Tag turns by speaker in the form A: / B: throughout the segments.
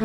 A: I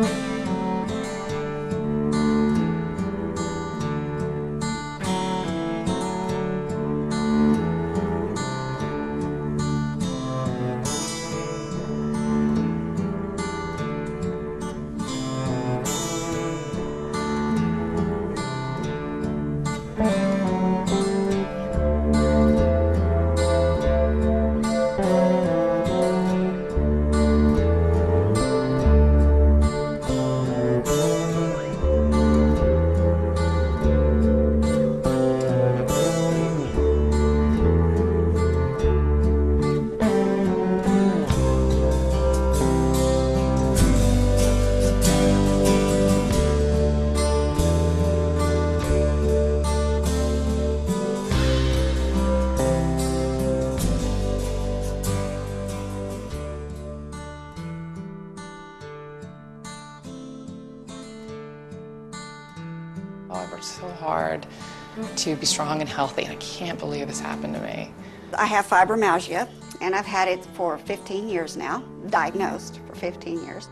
A: worked so hard to be strong and healthy, and I can't believe this happened to me.
B: I have fibromyalgia, and I've had it for 15 years now, diagnosed for 15 years.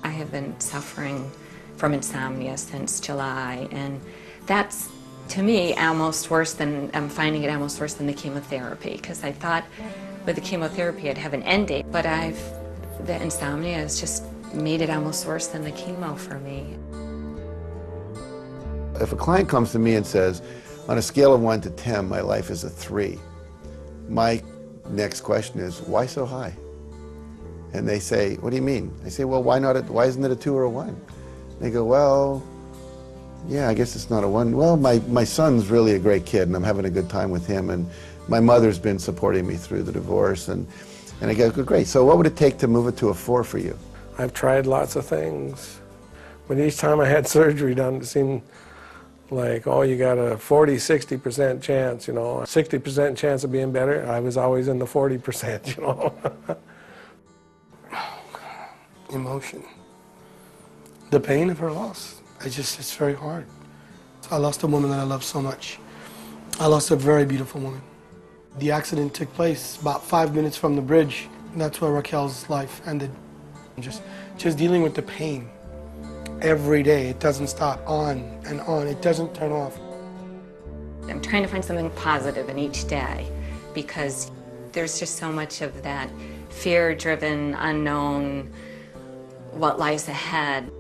C: I have been suffering from insomnia since July, and that's, to me, almost worse than, I'm finding it almost worse than the chemotherapy, because I thought with the chemotherapy I'd have an end date, but the insomnia has just made it almost worse than the chemo for me.
D: If a client comes to me and says, on a scale of 1 to 10, my life is a 3, my next question is, why so high? And they say, what do you mean? I say, well, why isn't it a 2 or a 1? They go, well, yeah, I guess it's not a 1. Well, my son's really a great kid, and I'm having a good time with him, and my mother's been supporting me through the divorce, and I go, great, so what would it take to move it to a 4 for you?
E: I've tried lots of things, but each time I had surgery done, it seemed like, oh, you got a 40–60% chance, you know, 60% chance of being better. I was always in the 40%, you know. Emotion. The pain of her loss. It's very hard. I lost a woman that I loved so much. I lost a very beautiful woman. The accident took place about 5 minutes from the bridge. That's where Raquel's life ended. Just dealing with the pain. Every day, it doesn't stop, on and on, it doesn't turn off.
C: I'm trying to find something positive in each day because there's just so much of that fear-driven, unknown, what lies ahead.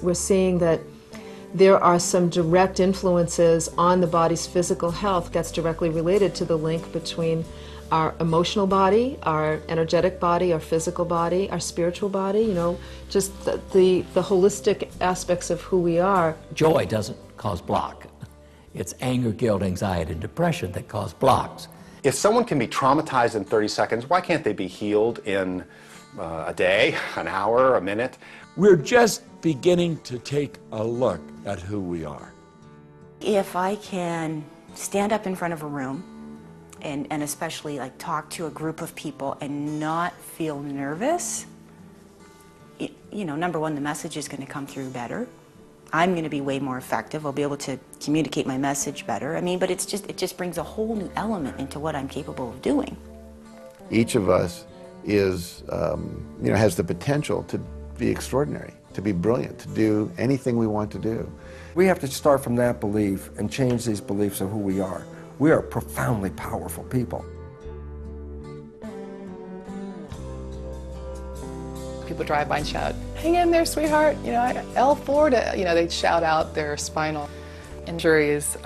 F: We're seeing that there are some direct influences on the body's physical health that's directly related to the link between our emotional body, our energetic body, our physical body, our spiritual body, you know, just the holistic aspects of who we are.
G: Joy doesn't cause block. It's anger, guilt, anxiety, and depression that cause blocks.
H: If someone can be traumatized in 30 seconds, why can't they be healed in a day, an hour, a minute?
I: We're just beginning to take a look at who we are.
J: If I can stand up in front of a room and especially like talk to a group of people and not feel nervous, you know, number one, the message is going to come through better. I'm going to be way more effective. I'll be able to communicate my message better. I mean, but it just brings a whole new element into what I'm capable of doing.
D: Each of us is, you know, has the potential to be extraordinary, to be brilliant, to do anything we want to do.
K: We have to start from that belief and change these beliefs of who we are. We are profoundly powerful people.
A: People drive by and shout, hang in there, sweetheart, you know, L4 to, you know, they'd shout out their spinal injuries.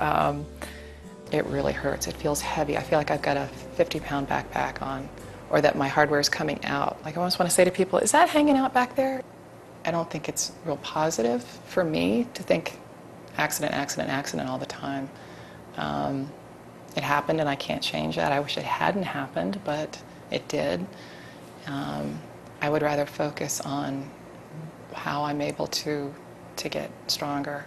A: It really hurts. It feels heavy. I feel like I've got a 50-pound backpack on, or that my hardware is coming out. Like, I almost want to say to people, is that hanging out back there? I don't think it's real positive for me to think accident, accident, accident all the time. It happened and I can't change that. I wish it hadn't happened, but it did. I would rather focus on how I'm able to get stronger.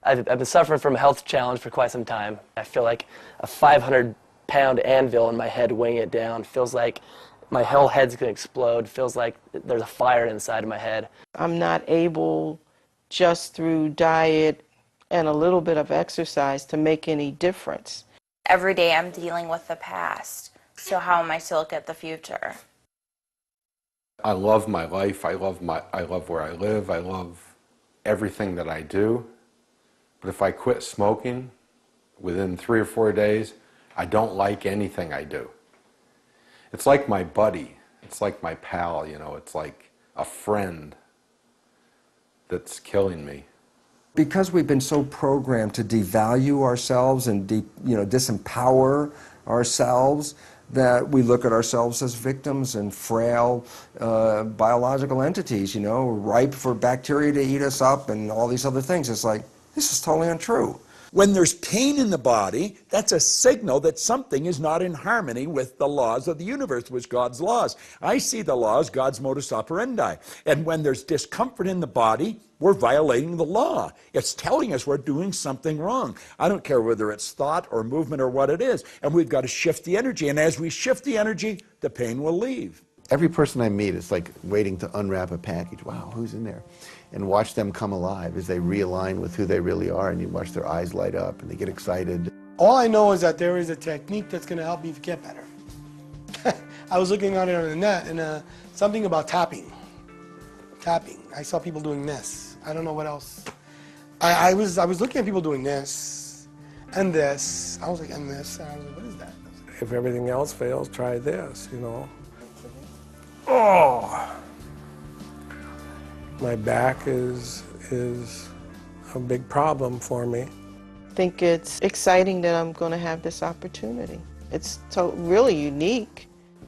L: I've been suffering from a health challenge for quite some time. I feel like a 500-pound anvil in my head weighing it down. Feels like my whole head's going to explode. Feels like there's a fire inside of my head.
M: I'm not able, just through diet and a little bit of exercise, to make any difference.
N: Every day I'm dealing with the past, so how am I to look at the future?
H: I love my life. I love where I live. I love everything that I do. But if I quit smoking within 3 or 4 days, I don't like anything I do. It's like my buddy. It's like my pal, you know. It's like a friend that's killing me.
K: Because we've been so programmed to devalue ourselves and disempower ourselves, that we look at ourselves as victims and frail biological entities, you know, ripe for bacteria to eat us up and all these other things. It's like, this is totally untrue.
I: When there's pain in the body, that's a signal that something is not in harmony with the laws of the universe, which God's laws. I see the laws, God's modus operandi. And when there's discomfort in the body, we're violating the law. It's telling us we're doing something wrong. I don't care whether it's thought or movement or what it is. And we've got to shift the energy. And as we shift the energy, the pain will leave.
D: Every person I meet is like waiting to unwrap a package. Wow, who's in there? And watch them come alive as they realign with who they really are, and you watch their eyes light up and they get excited.
E: All I know is that there is a technique that's going to help me get better. I was looking on it on the net, and something about tapping. Tapping. I saw people doing this. I don't know what else. I was looking at people doing this and this. I was like, and this. And I was like, what is that?
N: If everything else fails, try this, you know. Oh! My back is a big problem for me.
M: I think it's exciting that I'm going to have this opportunity. It's really unique.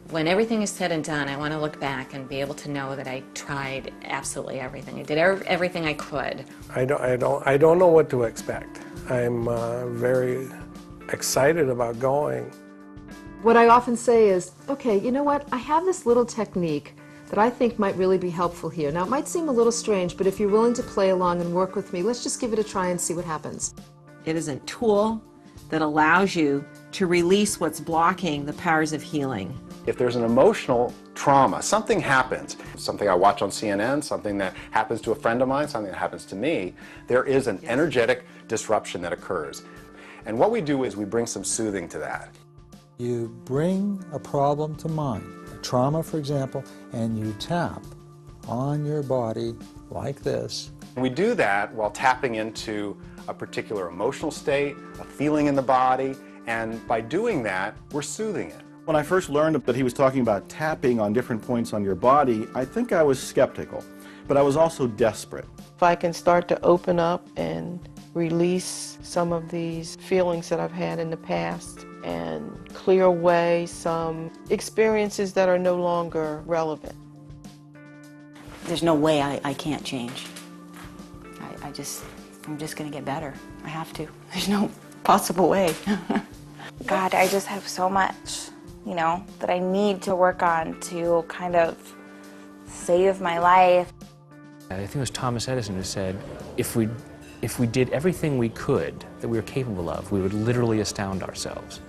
C: When everything is said and done, I want to look back and be able to know that I tried absolutely everything. I did everything I could.
N: I don't know what to expect. I'm very excited about going.
F: What I often say is, okay, you know what? I have this little technique that I think might really be helpful here. Now, it might seem a little strange, but if you're willing to play along and work with me, let's just give it a try and see what happens.
O: It is a tool that allows you to release what's blocking the powers of healing.
H: If there's an emotional trauma, something happens, something I watch on CNN, something that happens to a friend of mine, something that happens to me, there is an energetic disruption that occurs. And what we do is we bring some soothing to that.
P: You bring a problem to mind, a trauma, for example, and you tap on your body like this.
H: And we do that while tapping into a particular emotional state, a feeling in the body, and by doing that, we're soothing it.
Q: When I first learned that he was talking about tapping on different points on your body, I think I was skeptical, but I was also desperate.
M: If I can start to open up and release some of these feelings that I've had in the past and clear away some experiences that are no longer relevant.
J: There's no way I can't change. I'm just going to get better. I have to. There's no possible way.
R: God, I just have so much, you know, that I need to work on to kind of save my life.
S: I think it was Thomas Edison who said, if we did everything we could that we were capable of, we would literally astound ourselves.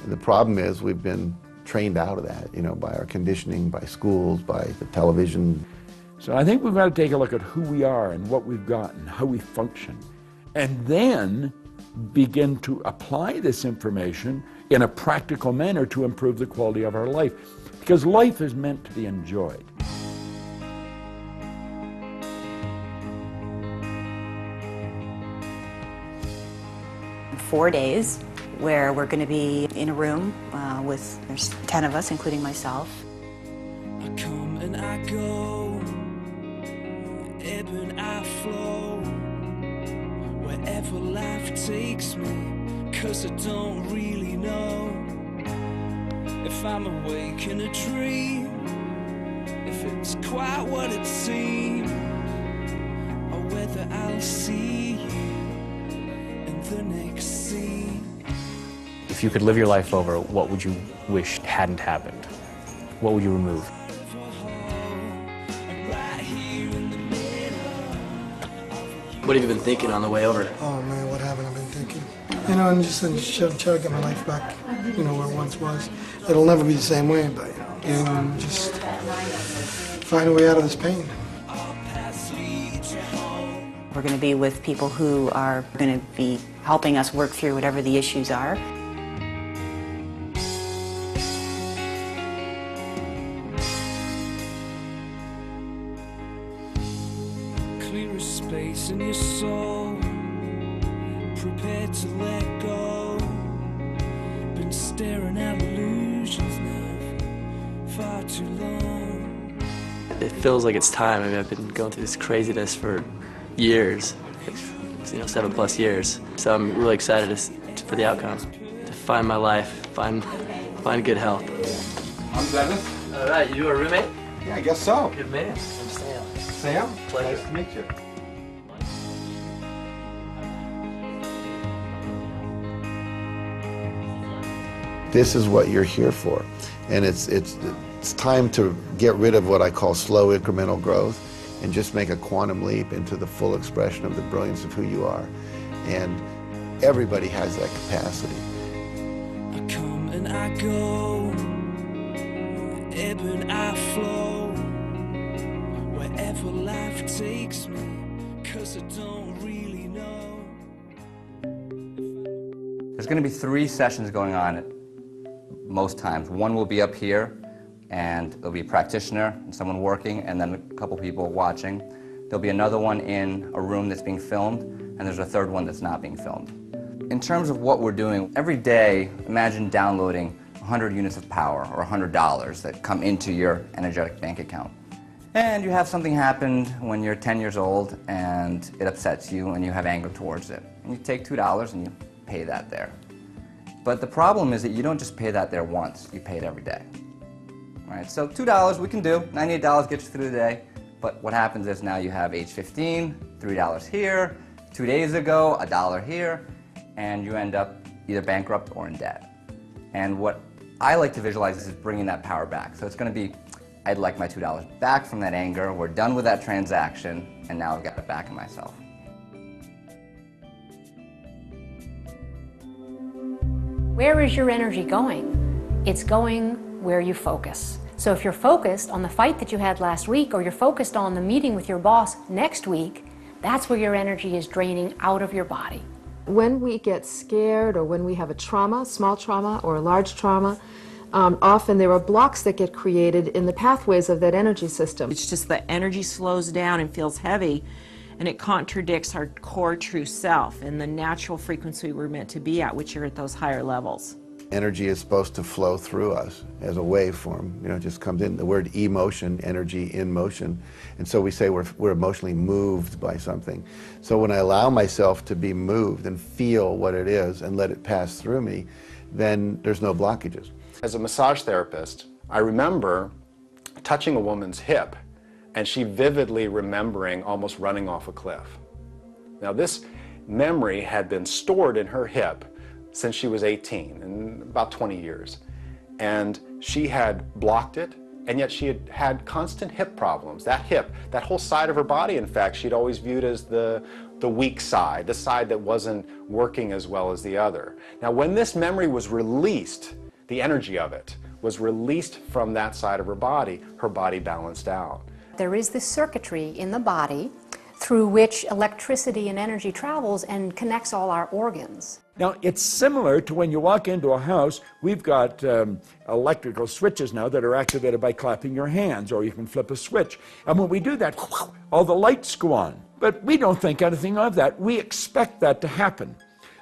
D: And the problem is we've been trained out of that, you know, by our conditioning, by schools, by the television.
I: So I think we've got to take a look at who we are and what we've got and how we function, and then begin to apply this information in a practical manner to improve the quality of our life, because life is meant to be enjoyed.
J: In 4 days, where we're going to be in a room there's 10 of us, including myself.
T: I come and I go, ebb and I flow, wherever life takes me, 'cause I don't really know if I'm awake in a dream, if it's quite what it seems, or whether I'll see you in the next scene.
S: If you could live your life over, what would you wish hadn't happened? What would you remove?
L: What have you been thinking on the way over?
E: Oh man, what haven't I been thinking? You know, and just try to get my life back, you know, where it once was. It'll never be the same way, but, you know, just find a way out of this pain.
J: We're going to be with people who are going to be helping us work through whatever the issues are.
T: chasing your soul, prepared to let go. Been staring at illusions now for far too long.
L: It feels like it's time. I mean, I've been going through this craziness for years, you know, 7+ years. So I'm really excited for the outcome, to find my life, find good health.
U: I'm Dennis.
L: All right, you a roommate?
U: Yeah, I guess so.
L: Good man. I'm Sam.
U: Sam?
L: Pleasure.
U: Nice to meet you.
D: This is what you're here for. And it's time to get rid of what I call slow incremental growth and just make a quantum leap into the full expression of the brilliance of who you are. And everybody has that capacity.
T: I come and I go, ebb and I flow, wherever life takes me, 'cause I don't really know.
V: There's going to be 3 sessions going on most times. One will be up here, and there'll be a practitioner and someone working, and then a couple people watching. There'll be another one in a room that's being filmed, and there's a third one that's not being filmed. In terms of what we're doing, every day, imagine downloading 100 units of power or $100 that come into your energetic bank account. And you have something happen when you're 10 years old and it upsets you and you have anger towards it. And you take $2 and you pay that there. But the problem is that you don't just pay that there once, you pay it every day. Right? So $2 we can do, $98 gets you through the day. But what happens is now you have age 15, $3 here, 2 days ago, $1 here, and you end up either bankrupt or in debt. And what I like to visualize is bringing that power back. So it's going to be, I'd like my $2 back from that anger, we're done with that transaction, and now I've got it back in myself.
W: Where is your energy going? It's going where you focus. So if you're focused on the fight that you had last week, or you're focused on the meeting with your boss next week, that's where your energy is draining out of your body.
F: When we get scared, or when we have a trauma, small trauma or a large trauma, often there are blocks that get created in the pathways of that energy system.
O: It's just the energy slows down and feels heavy, and it contradicts our core true self and the natural frequency we're meant to be at, which are at those higher levels.
D: Energy is supposed to flow through us as a waveform. You know, it just comes in. The word emotion, energy in motion. And so we say we're emotionally moved by something. So when I allow myself to be moved and feel what it is and let it pass through me, then there's no blockages.
X: As a massage therapist, I remember touching a woman's hip and she vividly remembering almost running off a cliff. Now this memory had been stored in her hip since she was 18, in about 20 years. And she had blocked it, and yet she had had constant hip problems. That hip, that whole side of her body, in fact, she'd always viewed as the weak side, the side that wasn't working as well as the other. Now when this memory was released, the energy of it was released from that side of her body balanced out.
W: There is this circuitry in the body through which electricity and energy travels and connects all our organs.
I: Now, it's similar to when you walk into a house. We've got electrical switches now that are activated by clapping your hands, or you can flip a switch. And when we do that, all the lights go on. But we don't think anything of that. We expect that to happen.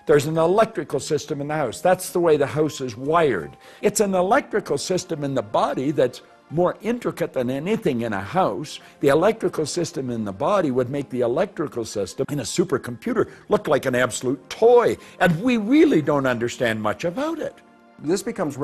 I: There's an electrical system in the house. That's the way the house is wired. It's an electrical system in the body that's more intricate than anything in a house. The electrical system in the body would make the electrical system in a supercomputer look like an absolute toy, and we really don't understand much about it.
K: This becomes